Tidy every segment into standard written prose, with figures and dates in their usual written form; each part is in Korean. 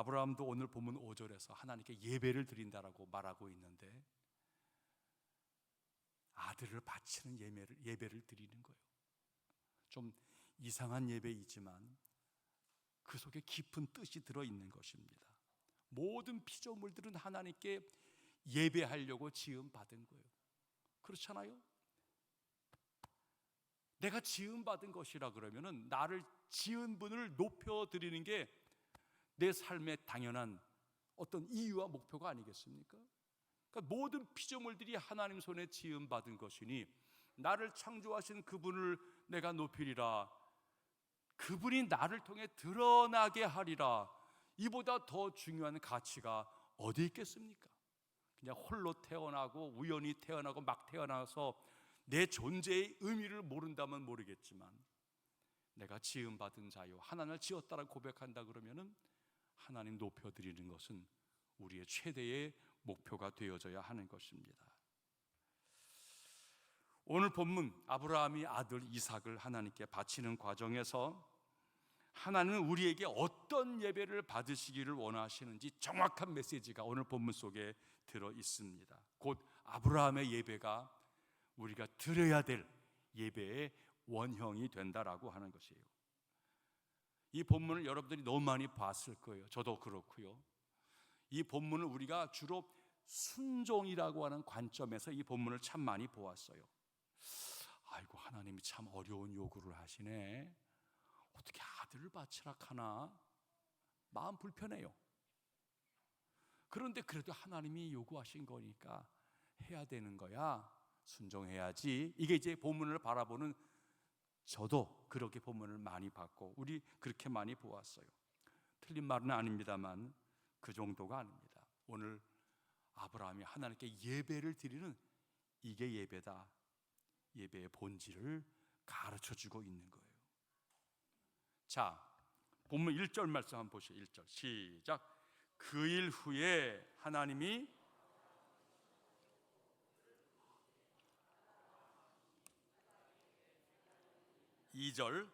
아브라함도 오늘 본문 5절에서 하나님께 예배를 드린다라고 말하고 있는데 아들을 바치는 예배를 드리는 거예요. 좀 이상한 예배이지만 그 속에 깊은 뜻이 들어있는 것입니다. 모든 피조물들은 하나님께 예배하려고 지음받은 거예요. 그렇잖아요? 내가 지음받은 것이라 그러면은 나를 지은 분을 높여드리는 게 내 삶의 당연한 어떤 이유와 목표가 아니겠습니까? 그러니까 모든 피조물들이 하나님 손에 지음받은 것이니 나를 창조하신 그분을 내가 높이리라, 그분이 나를 통해 드러나게 하리라, 이보다 더 중요한 가치가 어디 있겠습니까? 그냥 홀로 태어나고 우연히 태어나고 막 태어나서 내 존재의 의미를 모른다면 모르겠지만 내가 지음받은 자요 하나님을 지었다라고 고백한다 그러면은 하나님 높여드리는 것은 우리의 최대의 목표가 되어져야 하는 것입니다. 오늘 본문 아브라함이 아들 이삭을 하나님께 바치는 과정에서 하나님은 우리에게 어떤 예배를 받으시기를 원하시는지 정확한 메시지가 오늘 본문 속에 들어 있습니다. 곧 아브라함의 예배가 우리가 드려야 될 예배의 원형이 된다라고 하는 것이에요. 이 본문을 여러분들이 너무 많이 봤을 거예요. 저도 그렇고요. 이 본문을 우리가 주로 순종이라고 하는 관점에서 이 본문을 참 많이 보았어요. 아이고, 하나님이 참 어려운 요구를 하시네. 어떻게 아들을 바치라 하나? 마음 불편해요. 그런데 그래도 하나님이 요구하신 거니까 해야 되는 거야. 순종해야지. 이게 이제 본문을 바라보는, 저도 그렇게 본문을 많이 봤고 우리 그렇게 많이 보았어요. 틀린 말은 아닙니다만 그 정도가 아닙니다. 오늘 아브라함이 하나님께 예배를 드리는 이게 예배다, 예배의 본질을 가르쳐주고 있는 거예요. 자, 본문 1절 말씀 한번 보시죠. 1절 시작. 그 일 후에 하나님이 2절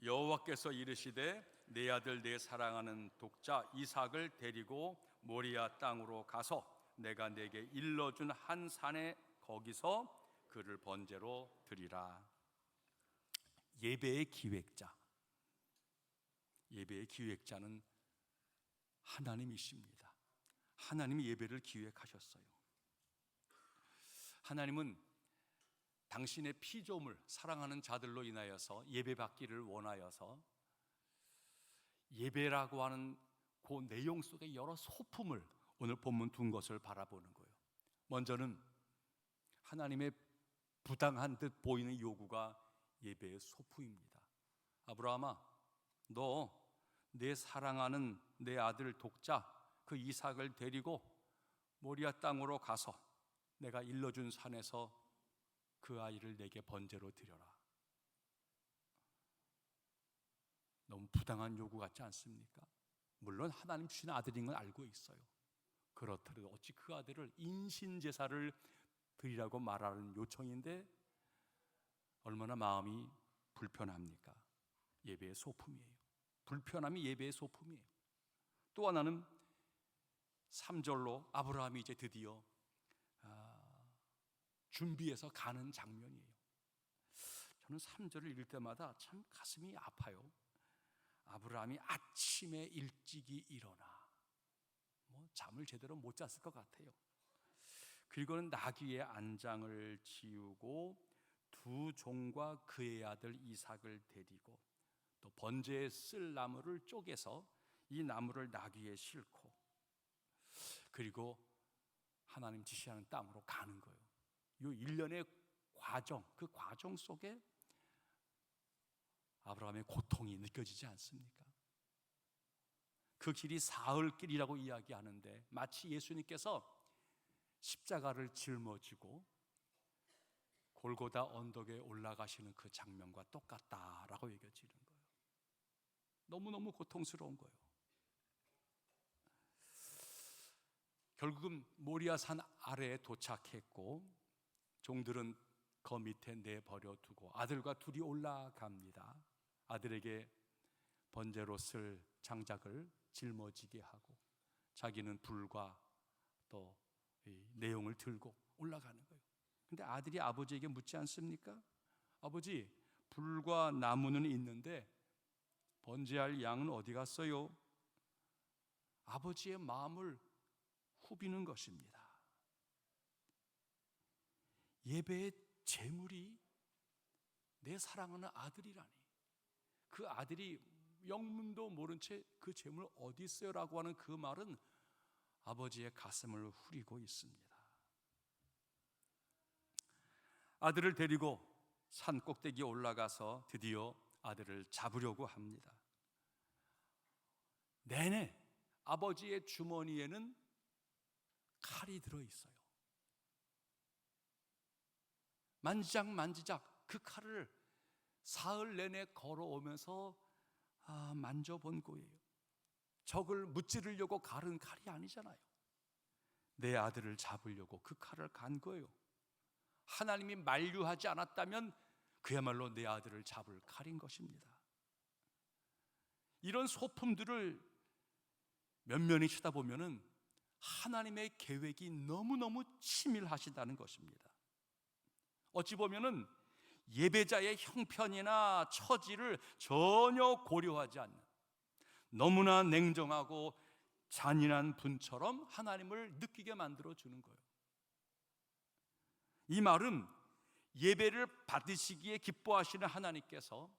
여호와께서 이르시되 내 아들 내 사랑하는 독자 이삭을 데리고 모리아 땅으로 가서 내가 내게 일러준 한 산에 거기서 그를 번제로 드리라. 예배의 기획자, 예배의 기획자는 하나님이십니다. 하나님이 예배를 기획하셨어요. 하나님은 당신의 피조물, 사랑하는 자들로 인하여서 예배받기를 원하여서 예배라고 하는 그 내용 속의 여러 소품을 오늘 본문 둔 것을 바라보는 거예요. 먼저는 하나님의 부당한 듯 보이는 요구가 예배의 소품입니다. 아브라함아, 너 내 사랑하는 내 아들 독자 그 이삭을 데리고 모리아 땅으로 가서 내가 일러준 산에서 그 아이를 내게 번제로 드려라. 너무 부당한 요구 같지 않습니까? 물론 하나님 주신 아들인 건 알고 있어요. 그렇더라도 어찌 그 아들을 인신제사를 드리라고 말하는 요청인데 얼마나 마음이 불편합니까? 예배의 소품이에요. 불편함이 예배의 소품이에요. 또 하나는 3절로 아브라함이 이제 드디어 준비해서 가는 장면이에요. 저는 3절을 읽을 때마다 참 가슴이 아파요. 아브라함이 아침에 일찍이 일어나, 잠을 제대로 못 잤을 것 같아요. 그리고는 나귀의 안장을 지우고 두 종과 그의 아들 이삭을 데리고 또 번제에 쓸 나무를 쪼개서 이 나무를 나귀에 싣고 그리고 하나님 지시하는 땅으로 가는 거예요. 이 일련의 과정, 그 과정 속에 아브라함의 고통이 느껴지지 않습니까? 그 길이 사흘길이라고 이야기하는데 마치 예수님께서 십자가를 짊어지고 골고다 언덕에 올라가시는 그 장면과 똑같다라고 여겨지는 거예요. 너무너무 고통스러운 거예요. 결국은 모리아산 아래에 도착했고 종들은 그 밑에 내버려 두고 아들과 둘이 올라갑니다. 아들에게 번제로 쓸 장작을 짊어지게 하고 자기는 불과 또 이 내용을 들고 올라가는 거예요. 근데 아들이 아버지에게 묻지 않습니까? 아버지, 불과 나무는 있는데 번제할 양은 어디 갔어요? 아버지의 마음을 후비는 것입니다. 예배의 제물이 내 사랑하는 아들이라니, 그 아들이 영문도 모른 채 그 제물 어디 있어요? 라고 하는 그 말은 아버지의 가슴을 후리고 있습니다. 아들을 데리고 산 꼭대기에 올라가서 드디어 아들을 잡으려고 합니다. 내내 아버지의 주머니에는 칼이 들어있어요. 만지작 그 칼을 사흘 내내 걸어오면서 만져본 거예요. 적을 무찌르려고 가른 칼이 아니잖아요. 내 아들을 잡으려고 그 칼을 간 거예요. 하나님이 만류하지 않았다면 그야말로 내 아들을 잡을 칼인 것입니다. 이런 소품들을 면면히 쳐다보면은 하나님의 계획이 너무너무 치밀하시다는 것입니다. 어찌 보면은 예배자의 형편이나 처지를 전혀 고려하지 않는 너무나 냉정하고 잔인한 분처럼 하나님을 느끼게 만들어 주는 거예요. 이 말은 예배를 받으시기에 기뻐하시는 하나님께서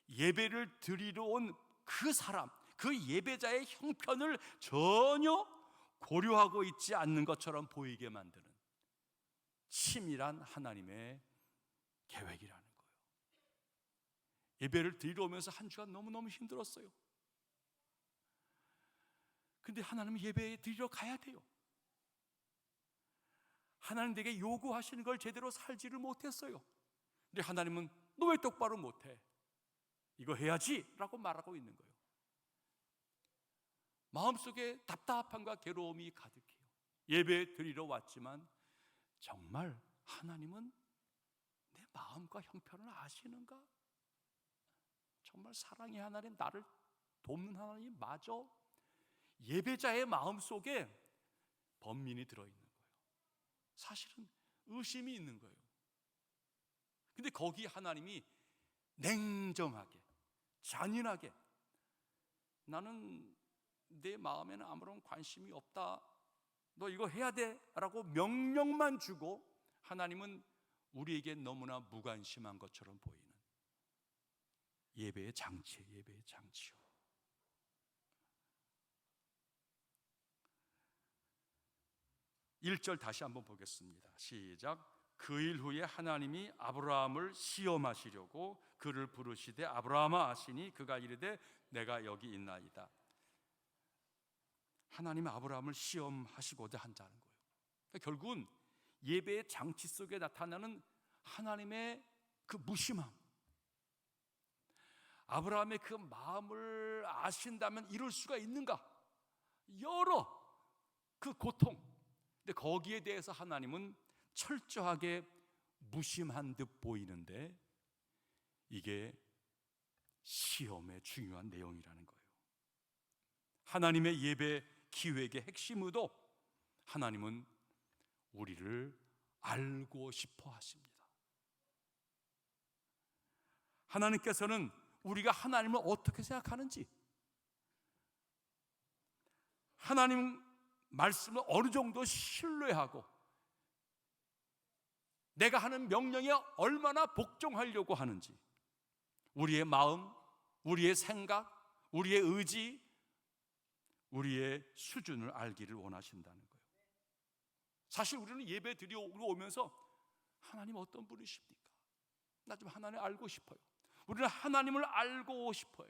예배를 드리러 온 그 사람, 그 예배자의 형편을 전혀 고려하고 있지 않는 것처럼 보이게 만드는 치밀한 하나님의 계획이라는 거예요. 예배를 드리러 오면서 한 주간 너무너무 힘들었어요. 근데 하나님은 예배 드리러 가야 돼요. 하나님 내게 요구하시는 걸 제대로 살지를 못했어요. 근데 하나님은 너 왜 똑바로 못해? 이거 해야지 라고 말하고 있는 거예요. 마음속에 답답함과 괴로움이 가득해요. 예배 드리러 왔지만 정말 하나님은 내 마음과 형편을 아시는가? 정말 사랑의 하나님, 나를 돕는 하나님 맞아? 예배자의 마음속에 번민이 들어있는 거예요. 사실은 의심이 있는 거예요. 근데 거기 하나님이 냉정하게, 잔인하게, 나는 내 마음에는 아무런 관심이 없다, 너 이거 해야 돼 라고 명령만 주고 하나님은 우리에게 너무나 무관심한 것처럼 보이는 예배의 장치예요. 예배의 장치요. 1절 다시 한번 보겠습니다. 시작. 그 일 후에 하나님이 아브라함을 시험하시려고 그를 부르시되 아브라함아 하시니 그가 이르되 내가 여기 있나이다. 하나님이 아브라함을 시험하시고자 한다는 거예요. 그러니까 결국은 예배의 장치 속에 나타나는 하나님의 그 무심함, 아브라함의 그 마음을 아신다면 이룰 수가 있는가? 여러 그 고통, 근데 거기에 대해서 하나님은 철저하게 무심한 듯 보이는데 이게 시험의 중요한 내용이라는 거예요. 하나님의 예배 기획의 핵심 의도, 하나님은 우리를 알고 싶어 하십니다. 하나님께서는 우리가 하나님을 어떻게 생각하는지, 하나님 말씀을 어느 정도 신뢰하고 내가 하는 명령에 얼마나 복종하려고 하는지, 우리의 마음, 우리의 생각, 우리의 의지, 우리의 수준을 알기를 원하신다는 거예요. 사실 우리는 예배 드리러 오면서 하나님 어떤 분이십니까? 나 좀 하나님 알고 싶어요. 우리는 하나님을 알고 싶어요.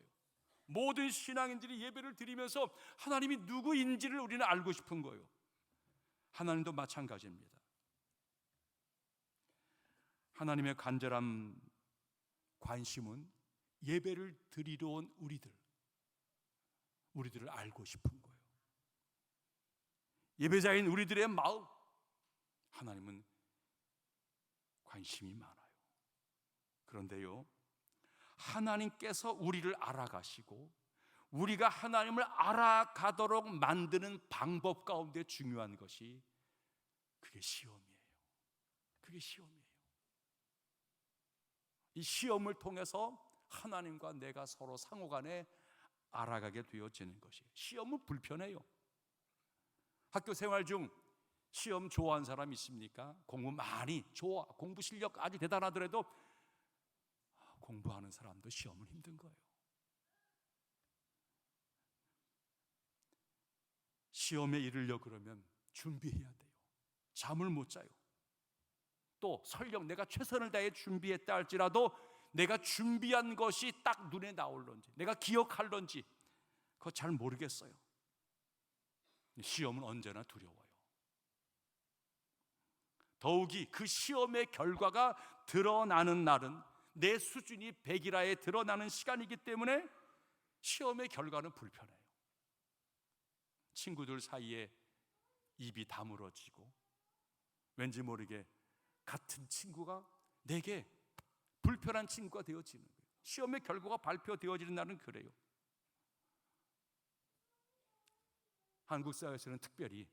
모든 신앙인들이 예배를 드리면서 하나님이 누구인지를 우리는 알고 싶은 거예요. 하나님도 마찬가지입니다. 하나님의 간절한 관심은 예배를 드리러 온 우리들을 알고 싶은 거예요. 예배자인 우리들의 마음, 하나님은 관심이 많아요. 그런데요, 하나님께서 우리를 알아가시고 우리가 하나님을 알아가도록 만드는 방법 가운데 중요한 것이 그게 시험이에요. 그게 시험이에요. 이 시험을 통해서 하나님과 내가 서로 상호간에 알아가게 되어지는 것이에요. 시험은 불편해요. 학교 생활 중 시험 좋아하는 사람 있습니까? 공부 많이 좋아, 공부 실력 아주 대단하더라도 공부하는 사람도 시험은 힘든 거예요. 시험에 이르려고 그러면 준비해야 돼요. 잠을 못 자요. 또 설령 내가 최선을 다해 준비했다 할지라도 내가 준비한 것이 딱 눈에 나올런지, 내가 기억할런지 그거 잘 모르겠어요. 시험은 언제나 두려워요. 더욱이 그 시험의 결과가 드러나는 날은 내 수준이 100이라에 드러나는 시간이기 때문에 시험의 결과는 불편해요. 친구들 사이에 입이 다물어지고 왠지 모르게 같은 친구가 내게 불편한 친구가 되어지는 거예요. 시험의 결과가 발표되어지는 날은 그래요. 한국 사회에서는 특별히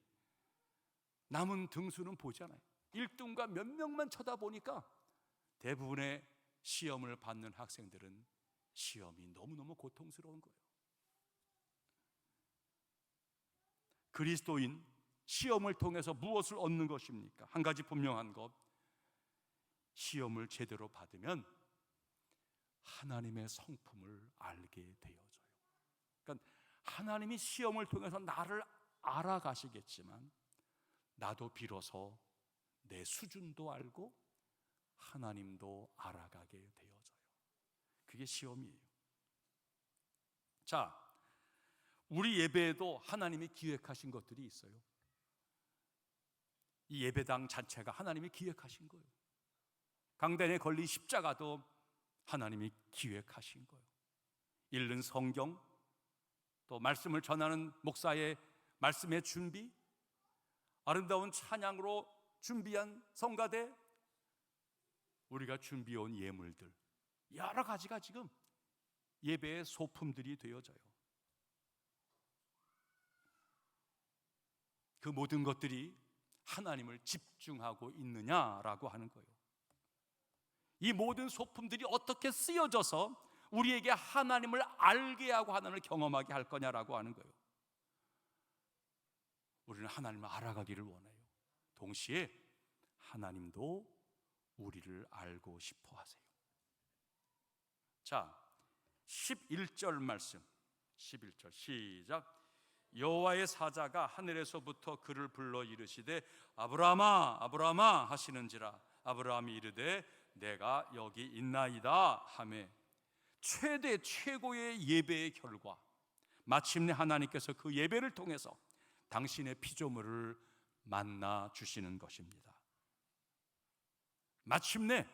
남은 등수는 보잖아요. 1등과 몇 명만 쳐다보니까 대부분의 시험을 받는 학생들은 시험이 너무너무 고통스러운 거예요. 그리스도인 시험을 통해서 무엇을 얻는 것입니까? 한 가지 분명한 것, 시험을 제대로 받으면 하나님의 성품을 알게 되어져요. 그러니까 하나님이 시험을 통해서 나를 알아가시겠지만 나도 비로소 내 수준도 알고 하나님도 알아가게 되어져요. 그게 시험이에요. 자, 우리 예배에도 하나님이 기획하신 것들이 있어요. 이 예배당 자체가 하나님이 기획하신 거예요. 강단에 걸린 십자가도 하나님이 기획하신 거예요. 읽는 성경, 또 말씀을 전하는 목사의 말씀의 준비, 아름다운 찬양으로 준비한 성가대, 우리가 준비해온 예물들, 여러 가지가 지금 예배의 소품들이 되어져요. 그 모든 것들이 하나님을 집중하고 있느냐라고 하는 거예요. 이 모든 소품들이 어떻게 쓰여져서 우리에게 하나님을 알게 하고 하나님을 경험하게 할 거냐라고 하는 거예요. 우리는 하나님을 알아가기를 원해요. 동시에 하나님도 우리를 알고 싶어 하세요. 자, 11절 말씀, 11절 시작. 여호와의 사자가 하늘에서부터 그를 불러 이르시되 아브라함아 아브라함아 하시는지라. 아브라함이 이르되 내가 여기 있나이다 하매, 최대 최고의 예배의 결과, 마침내 하나님께서 그 예배를 통해서 당신의 피조물을 만나 주시는 것입니다. 마침내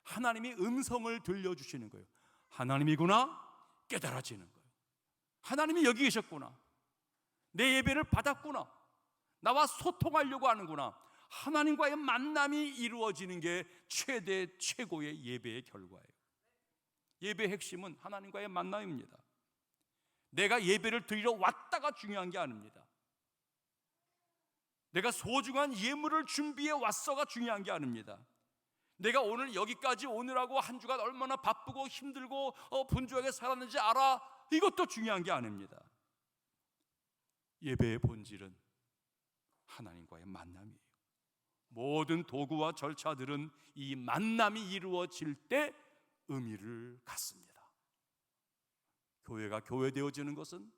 하나님이 음성을 들려주시는 거예요. 하나님이구나 깨달아지는 거예요. 하나님이 여기 계셨구나, 내 예배를 받았구나, 나와 소통하려고 하는구나. 하나님과의 만남이 이루어지는 게 최대 최고의 예배의 결과예요. 예배의 핵심은 하나님과의 만남입니다. 내가 예배를 드리러 왔다가 중요한 게 아닙니다. 내가 소중한 예물을 준비해 왔어가 중요한 게 아닙니다. 내가 오늘 여기까지 오느라고 한 주간 얼마나 바쁘고 힘들고 분주하게 살았는지 알아, 이것도 중요한 게 아닙니다. 예배의 본질은 하나님과의 만남이에요. 모든 도구와 절차들은 이 만남이 이루어질 때 의미를 갖습니다. 교회가 교회되어지는 것은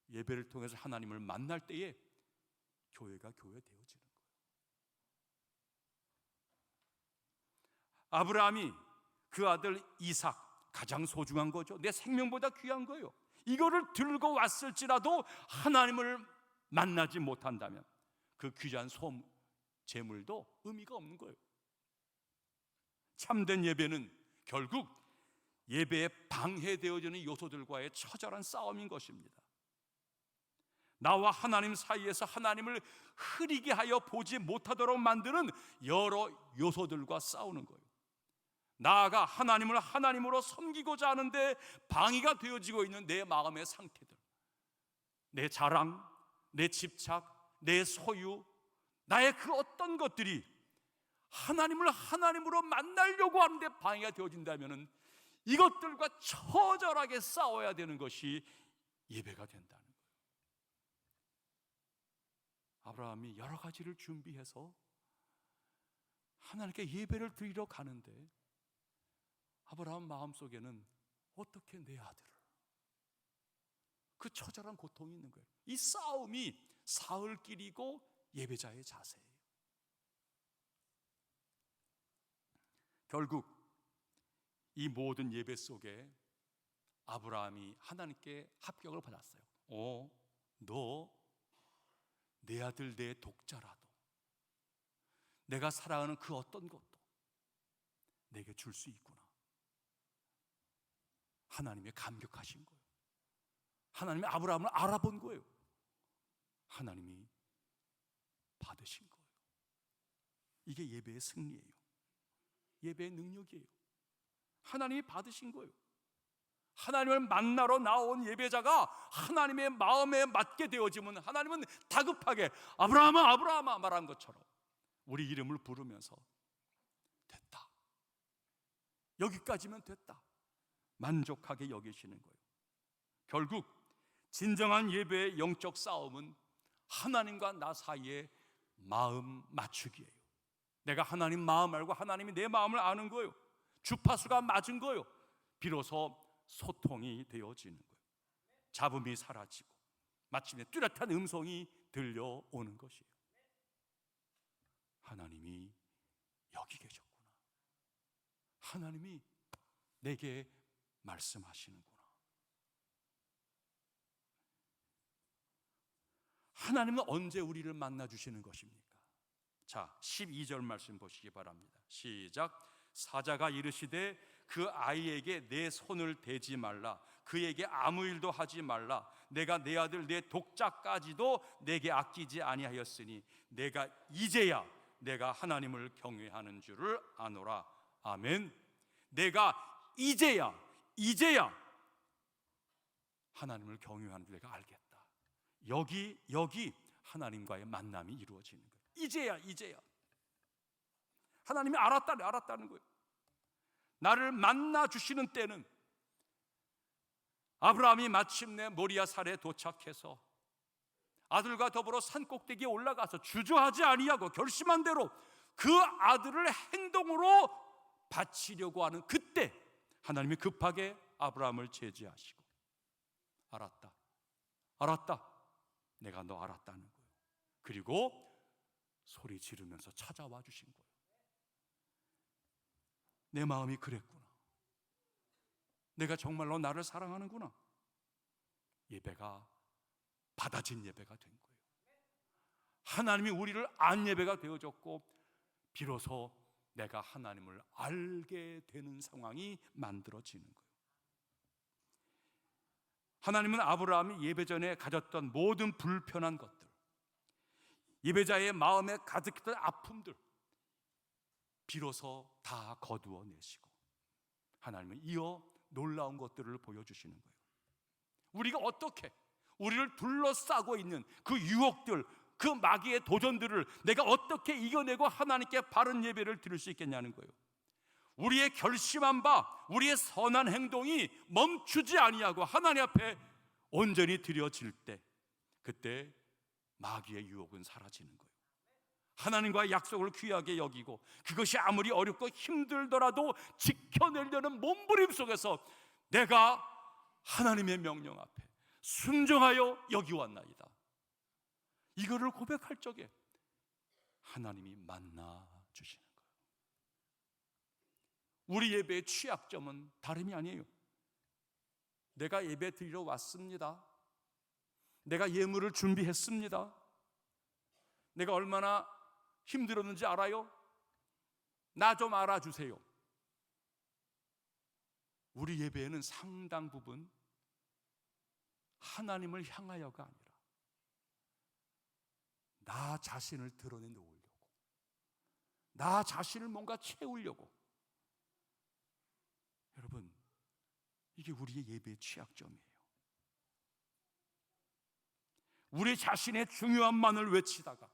예배를 통해서 하나님을 만날 때에 교회가 교회되어지는 거예요. 아브라함이 그 아들 이삭, 가장 소중한 거죠. 내 생명보다 귀한 거예요. 이거를 들고 왔을지라도 하나님을 만나지 못한다면 그 귀한 재물도 의미가 없는 거예요. 참된 예배는 결국 예배에 방해되어지는 요소들과의 처절한 싸움인 것입니다. 나와 하나님 사이에서 하나님을 흐리게 하여 보지 못하도록 만드는 여러 요소들과 싸우는 거예요. 나아가 하나님을 하나님으로 섬기고자 하는데 방해가 되어지고 있는 내 마음의 상태들, 내 자랑, 내 집착, 내 소유, 나의 그 어떤 것들이 하나님을 하나님으로 만나려고 하는데 방해가 되어진다면 이것들과 처절하게 싸워야 되는 것이 예배가 된다는 거예요. 아브라함이 여러 가지를 준비해서 하나님께 예배를 드리러 가는데 아브라함 마음속에는 어떻게 내 아들을, 그 처절한 고통이 있는 거예요. 이 싸움이 사흘길이고 예배자의 자세예요. 결국 이 모든 예배 속에 아브라함이 하나님께 합격을 받았어요. 너 내 아들 내 독자라도 내가 사랑하는 그 어떤 것도 내게 줄 수 있구나. 하나님의 감격하신 거예요. 하나님이 아브라함을 알아본 거예요. 하나님이 받으신 거예요. 이게 예배의 승리예요. 예배의 능력이에요. 하나님이 받으신 거예요. 하나님을 만나러 나온 예배자가 하나님의 마음에 맞게 되어지면 하나님은 다급하게 아브라함아 아브라함아 말한 것처럼 우리 이름을 부르면서 됐다, 여기까지면 됐다, 만족하게 여기시는 거예요. 결국 진정한 예배의 영적 싸움은 하나님과 나 사이의 마음 맞추기예요. 내가 하나님 마음 알고 하나님이 내 마음을 아는 거예요. 주파수가 맞은 거예요. 비로소 소통이 되어지는 거예요. 잡음이 사라지고 마침내 뚜렷한 음성이 들려오는 것이에요. 하나님이 여기 계셨구나. 하나님이 내게 말씀하시는구나. 하나님은 언제 우리를 만나 주시는 것입니까? 자, 12절 말씀 보시기 바랍니다. 시작. 사자가 이르시되 그 아이에게 내 손을 대지 말라, 그에게 아무 일도 하지 말라. 내가 내 아들 내 독자까지도 내게 아끼지 아니하였으니 내가 이제야 내가 하나님을 경외하는 줄을 아노라. 아멘. 내가 이제야 하나님을 경외하는 줄 내가 알겠다. 여기 하나님과의 만남이 이루어지는 거예요. 이제야 하나님이 알았다는 거예요. 나를 만나 주시는 때는 아브라함이 마침내 모리아 산에 도착해서 아들과 더불어 산 꼭대기에 올라가서 주저하지 아니하고 결심한 대로 그 아들을 행동으로 바치려고 하는 그때 하나님이 급하게 아브라함을 제지하시고 알았다, 내가 너 알았다는 거예요. 그리고 소리 지르면서 찾아와 주신 거예요. 내 마음이 그랬구나. 내가 정말로 나를 사랑하는구나. 예배가 받아진 예배가 된 거예요. 하나님이 우리를 안 예배가 되어졌고 비로소 내가 하나님을 알게 되는 상황이 만들어지는 거예요. 하나님은 아브라함이 예배 전에 가졌던 모든 불편한 것들, 예배자의 마음에 가득했던 아픔들 비로소 다 거두어내시고 하나님은 이어 놀라운 것들을 보여주시는 거예요. 우리가 어떻게 우리를 둘러싸고 있는 그 유혹들, 그 마귀의 도전들을 내가 어떻게 이겨내고 하나님께 바른 예배를 드릴 수 있겠냐는 거예요. 우리의 결심한 바, 우리의 선한 행동이 멈추지 아니하고 하나님 앞에 온전히 드려질 때, 그때 마귀의 유혹은 사라지는 거예요. 하나님과의 약속을 귀하게 여기고 그것이 아무리 어렵고 힘들더라도 지켜내려는 몸부림 속에서 내가 하나님의 명령 앞에 순종하여 여기 왔나이다, 이거를 고백할 적에 하나님이 만나 주시는 거예요. 우리 예배의 취약점은 다름이 아니에요. 내가 예배 드리러 왔습니다, 내가 예물을 준비했습니다, 내가 얼마나 힘들었는지 알아요? 나 좀 알아주세요. 우리 예배에는 상당 부분 하나님을 향하여가 아니라 나 자신을 드러내 놓으려고, 나 자신을 뭔가 채우려고 이게 우리의 예배의 취약점이에요. 우리 자신의 중요함만을 외치다가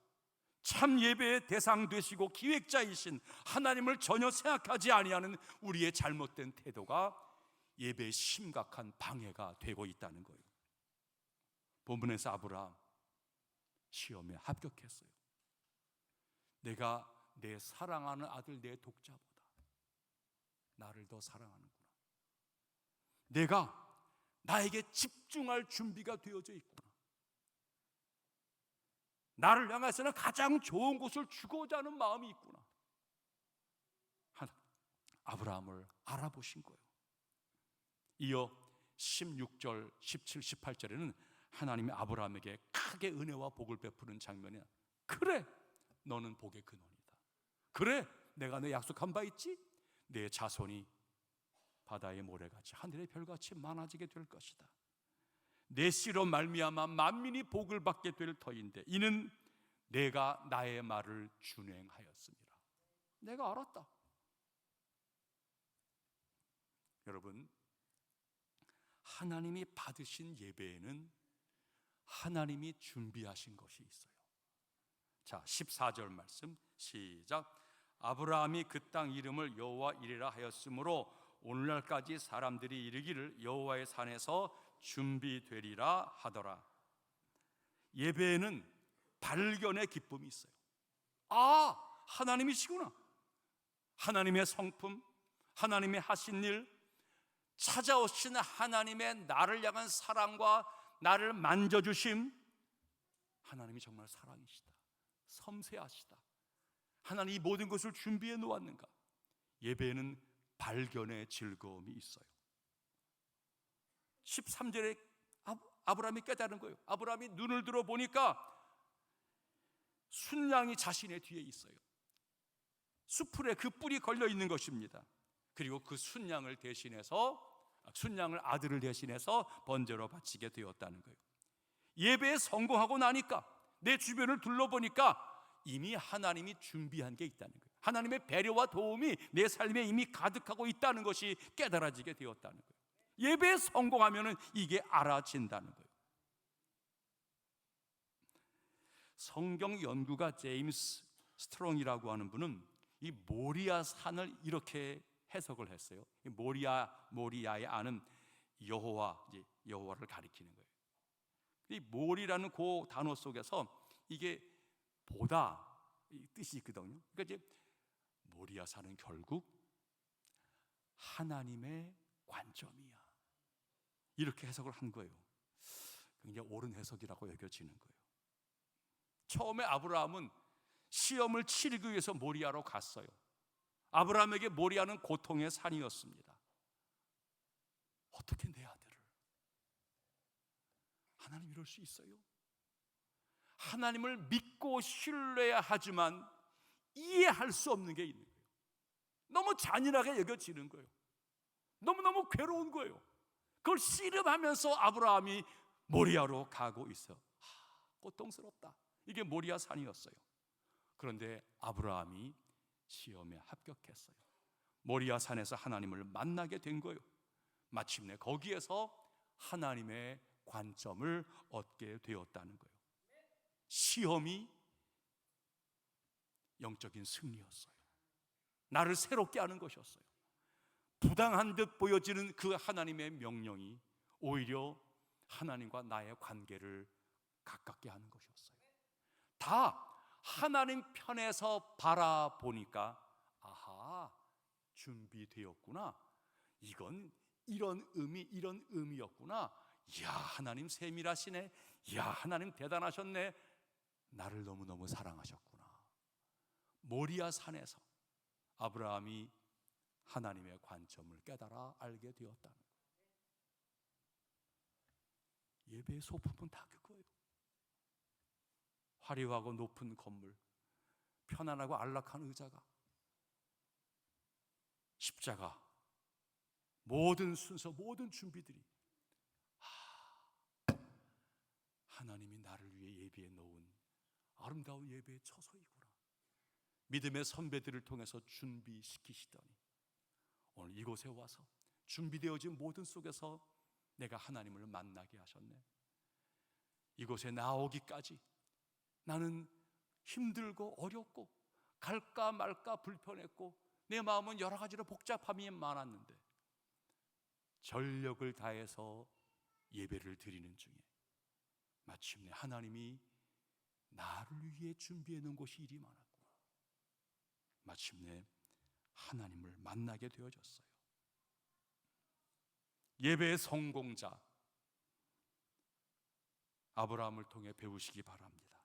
참 예배의 대상 되시고 기획자이신 하나님을 전혀 생각하지 아니하는 우리의 잘못된 태도가 예배의 심각한 방해가 되고 있다는 거예요. 본문에서 아브라함 시험에 합격했어요. 내가 내 사랑하는 아들 내 독자보다 나를 더 사랑하는구나. 내가 나에게 집중할 준비가 되어져 있구나. 나를 향해서는 가장 좋은 곳을 주고자 하는 마음이 있구나. 아브라함을 알아보신 거예요. 이어 16절, 17, 18절에는 하나님이 아브라함에게 크게 은혜와 복을 베푸는 장면이야. 그래, 너는 복의 근원이다. 그래, 내가 내 약속한 바 있지? 내 자손이 바다의 모래같이 하늘의 별같이 많아지게 될 것이다. 내 씨로 말미암아 만민이 복을 받게 될 터인데 이는 내가 나의 말을 준행하였습니다. 내가 알았다. 여러분, 하나님이 받으신 예배에는 하나님이 준비하신 것이 있어요. 자, 14절 말씀 시작. 아브라함이 그 땅 이름을 여호와 이레라 하였으므로 오늘날까지 사람들이 이르기를 여호와의 산에서 준비되리라 하더라. 예배에는 발견의 기쁨이 있어요. 아, 하나님이시구나. 하나님의 성품, 하나님의 하신 일, 찾아오신 하나님의 나를 향한 사랑과 나를 만져주심. 하나님이 정말 사랑이시다, 섬세하시다. 하나님 이 모든 것을 준비해 놓았는가. 예배에는 발견의 즐거움이 있어요. 13절에 아브라함이 깨달은 거예요. 아브라함이 눈을 들어 보니까 순양이 자신의 뒤에 있어요. 수풀에 그 뿔이 걸려 있는 것입니다. 그리고 그 순양을 아들을 대신해서 번제로 바치게 되었다는 거예요. 예배에 성공하고 나니까 내 주변을 둘러보니까 이미 하나님이 준비한 게 있다는 거예요. 하나님의 배려와 도움이 내 삶에 이미 가득하고 있다는 것이 깨달아지게 되었다는 거예요. 예배에 성공하면 이게 알아진다는 거예요. 성경 연구가 제임스 스트롱이라고 하는 분은 이 모리아 산을 이렇게 해석을 했어요. 모리아의 안은 여호와를 가리키는 거예요. 이 모리라는 그 단어 속에서 이게 보다 이 뜻이 있거든요. 그러니까 이제 모리아 산은 결국 하나님의 관점이야, 이렇게 해석을 한 거예요. 굉장히 옳은 해석이라고 여겨지는 거예요. 처음에 아브라함은 시험을 치르기 위해서 모리아로 갔어요. 아브라함에게 모리아는 고통의 산이었습니다. 어떻게 내 아들을, 하나님 이럴 수 있어요? 하나님을 믿고 신뢰해야 하지만 이해할 수 없는 게 있는 거예요. 너무 잔인하게 여겨지는 거예요. 너무너무 괴로운 거예요. 그걸 씨름하면서 아브라함이 모리아로 가고 있어. 고통스럽다. 이게 모리아 산이었어요. 그런데 아브라함이 시험에 합격했어요. 모리아 산에서 하나님을 만나게 된 거예요. 마침내 거기에서 하나님의 관점을 얻게 되었다는 거예요. 시험이 영적인 승리였어요. 나를 새롭게 하는 것이었어요. 부당한 듯 보여지는 그 하나님의 명령이 오히려 하나님과 나의 관계를 가깝게 하는 것이었어요. 다 하나님 편에서 바라보니까 아하, 준비되었구나. 이건 이런 의미였구나. 이야, 하나님 세밀하시네. 이야, 하나님 대단하셨네. 나를 너무너무 사랑하셨구나. 모리아 산에서 아브라함이 하나님의 관점을 깨달아 알게 되었다는 거예요. 예배의 소품은 다 그거예요. 화려하고 높은 건물, 편안하고 안락한 의자가, 십자가, 모든 순서, 모든 준비들이 하나님이 나를 위해 예비해 놓은 아름다운 예배의 처소이구나. 믿음의 선배들을 통해서 준비시키시더니 오늘 이곳에 와서 준비되어진 모든 속에서 내가 하나님을 만나게 하셨네. 이곳에 나오기까지 나는 힘들고 어렵고 갈까 말까 불편했고 내 마음은 여러 가지로 복잡함이 많았는데 전력을 다해서 예배를 드리는 중에 마침내 하나님이 나를 위해 준비해 놓은 곳이 이리 많았고 마침내 하나님을 만나게 되어졌어요. 예배의 성공자 아브라함을 통해 배우시기 바랍니다.